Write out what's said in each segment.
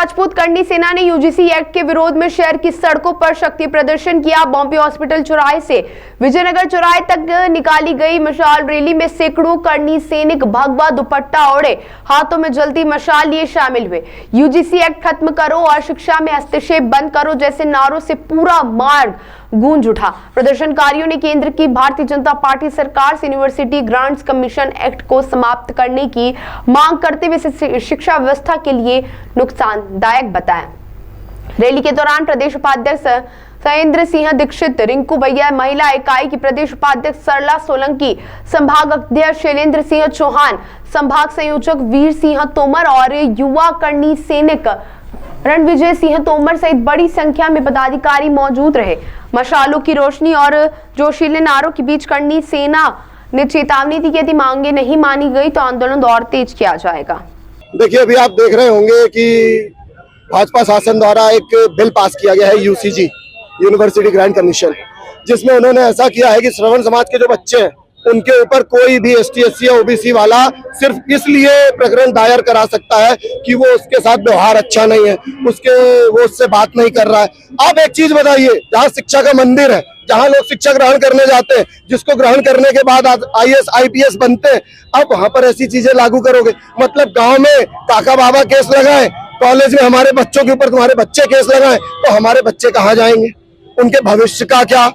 राजपूत करनी सेना ने यूजीसी एक्ट के विरोध में शहर की सड़कों पर शक्ति प्रदर्शन किया। बॉम्बे हॉस्पिटल चौराहे से विजयनगर चौराहे तक निकाली गई मशाल रैली में सैकड़ों करनी सैनिक भगवा दुपट्टा ओढ़े हाथों में जलती मशाल लिए शामिल हुए। यूजीसी एक्ट खत्म करो और शिक्षा में हस्तक्षेप बंद करो जैसे नारों से पूरा मार्ग गूंज उठा। प्रदर्शनकारियों ने केंद्र की भारतीय जनता पार्टी सरकार से यूनिवर्सिटी ग्रांट्स कमीशन एक्ट को समाप्त करने की मांग करते हुए शिक्षा व्यवस्था के लिए नुकसानदायक बताया। रैली के दौरान प्रदेश उपाध्यक्ष सहेंद्र सिंह दीक्षित, रिंकू भैया महिला इकाई की प्रदेश उपाध्यक्ष सरला सोलंकी, संभाग अध्यक्ष शैलेंद्र सिंह चौहान, संभाग संयोजक वीर सिंह तोमर और युवा करनी सैनिक रणविजय सिंह तोमर सहित बड़ी संख्या में पदाधिकारी मौजूद रहे। मशालों की रोशनी और जोशीले नारों के बीच करनी सेना ने चेतावनी दी कि यदि मांगे नहीं मानी गई तो आंदोलन और तेज किया जाएगा। देखिए, अभी आप देख रहे होंगे कि भाजपा शासन द्वारा एक बिल पास किया गया है यूसीजी, यूनिवर्सिटी ग्रांट कमीशन, जिसमें उन्होंने ऐसा किया है कि श्रवण समाज के जो बच्चे हैं उनके ऊपर कोई भी एसटी, एससी या ओबीसी वाला सिर्फ इसलिए प्रकरण दायर करा सकता है कि वो उसके साथ व्यवहार अच्छा नहीं है, वो उससे बात नहीं कर रहा है। आप एक चीज बताइए, जहाँ शिक्षा का मंदिर है, जहाँ लोग शिक्षा ग्रहण करने जाते हैं, जिसको ग्रहण करने के बाद आईएएस आईपीएस बनते हैं, आप वहां पर ऐसी चीजें लागू करोगे? मतलब गाँव में काका बाबा केस लगाए, कॉलेज में हमारे बच्चों के ऊपर तुम्हारे बच्चे केस लगाए, तो हमारे बच्चे कहाँ जाएंगे? उनके भविष्य का क्या?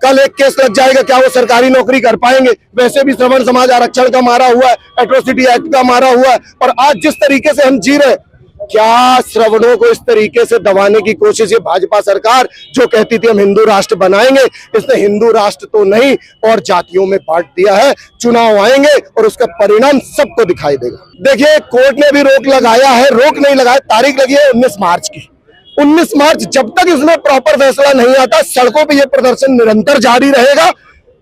कल एक केस लग जाएगा, क्या वो सरकारी नौकरी कर पाएंगे? वैसे भी श्रवण समाज आरक्षण का मारा हुआ है, एट्रोसिटी एक्ट का मारा हुआ है, और आज जिस तरीके से हम जी रहे, क्या श्रवणों को इस तरीके से दबाने की कोशिश ये भाजपा सरकार जो कहती थी हम हिंदू राष्ट्र बनाएंगे, इसने हिंदू राष्ट्र तो नहीं और जातियों में बांट दिया है। चुनाव आएंगे और उसका परिणाम सबको दिखाई देगा। देखिए, कोर्ट ने भी रोक लगाया है, रोक नहीं लगाया, तारीख लगी है 19 मार्च की। 19 मार्च, जब तक इसमें प्रॉपर फैसला नहीं आता, सड़कों पे ये प्रदर्शन निरंतर जारी रहेगा।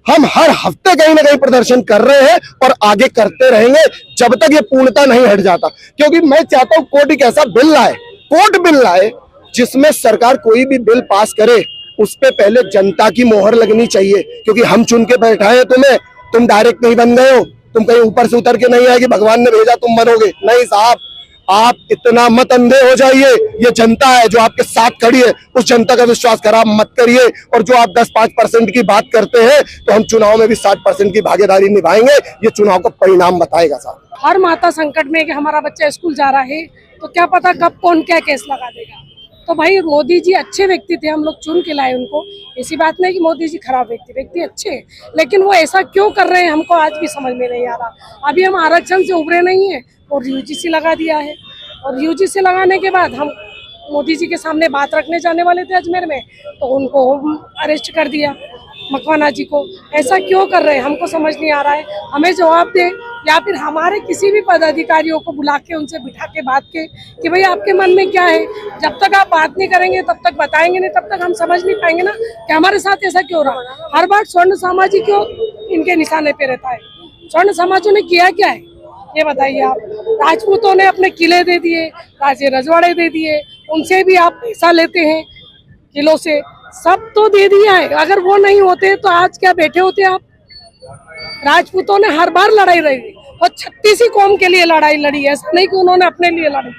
हम हर हफ्ते कहीं ना कहीं प्रदर्शन कर रहे हैं और आगे करते रहेंगे जब तक ये पूर्णता नहीं हट जाता। क्योंकि मैं चाहता हूं कोर्ट एक ऐसा बिल लाए, कोर्ट बिल लाए, जिसमें सरकार कोई भी बिल पास करे उस पे पहले जनता की मोहर लगनी चाहिए। क्योंकि हम चुन के बैठाए तुम्हें, तुम डायरेक्ट नहीं बन गए हो, तुम कहीं ऊपर से उतर के नहीं आए कि भगवान ने भेजा तुम बनोगे। नहीं साहब, आप इतना मत अंधे हो जाइए। ये जनता है जो आपके साथ खड़ी है, उस जनता का विश्वास खराब मत करिए। और जो आप 10-5% की बात करते हैं, तो हम चुनाव में भी 60% की भागीदारी निभाएंगे। ये चुनाव का परिणाम बताएगा साहब। हर माता संकट में कि हमारा बच्चा स्कूल जा रहा है, तो क्या पता कब कौन क्या केस लगा देगा। तो भाई मोदी जी अच्छे व्यक्ति थे, हम लोग चुन के लाए उनको। ऐसी बात नहीं कि मोदी जी खराब व्यक्ति अच्छे हैं, लेकिन वो ऐसा क्यों कर रहे हैं हमको आज भी समझ में नहीं आ रहा। अभी हम आरक्षण से उभरे नहीं है और यूजीसी लगा दिया है, और यूजीसी लगाने के बाद हम मोदी जी के सामने बात रखने जाने वाले थे अजमेर में, तो उनको अरेस्ट कर दिया, मकवाना जी को। ऐसा क्यों कर रहे हैं हमको समझ नहीं आ रहा है। हमें जवाब दे, या फिर हमारे किसी भी पदाधिकारियों को बुला के उनसे बिठा के बात के कि भाई आपके मन में क्या है। जब तक आप बात नहीं करेंगे, तब तक बताएंगे नहीं, तब तक हम समझ नहीं पाएंगे ना कि हमारे साथ ऐसा क्यों रहा। हर बार स्वर्ण समाज ही क्यों इनके निशाने पे रहता है? स्वर्ण समाजों ने किया क्या है ये बताइए आप। राजपूतों ने अपने किले दे दिए, राजे रजवाड़े दे दिए, उनसे भी आप पैसा लेते हैं किलों से, सब तो दे दिया है। अगर वो नहीं होते तो आज क्या बैठे होते आप? राजपूतों ने हर बार लड़ाई लड़ी और 36 कौम के लिए लड़ाई लड़ी, ऐसा नहीं कि उन्होंने अपने लिए लड़ी।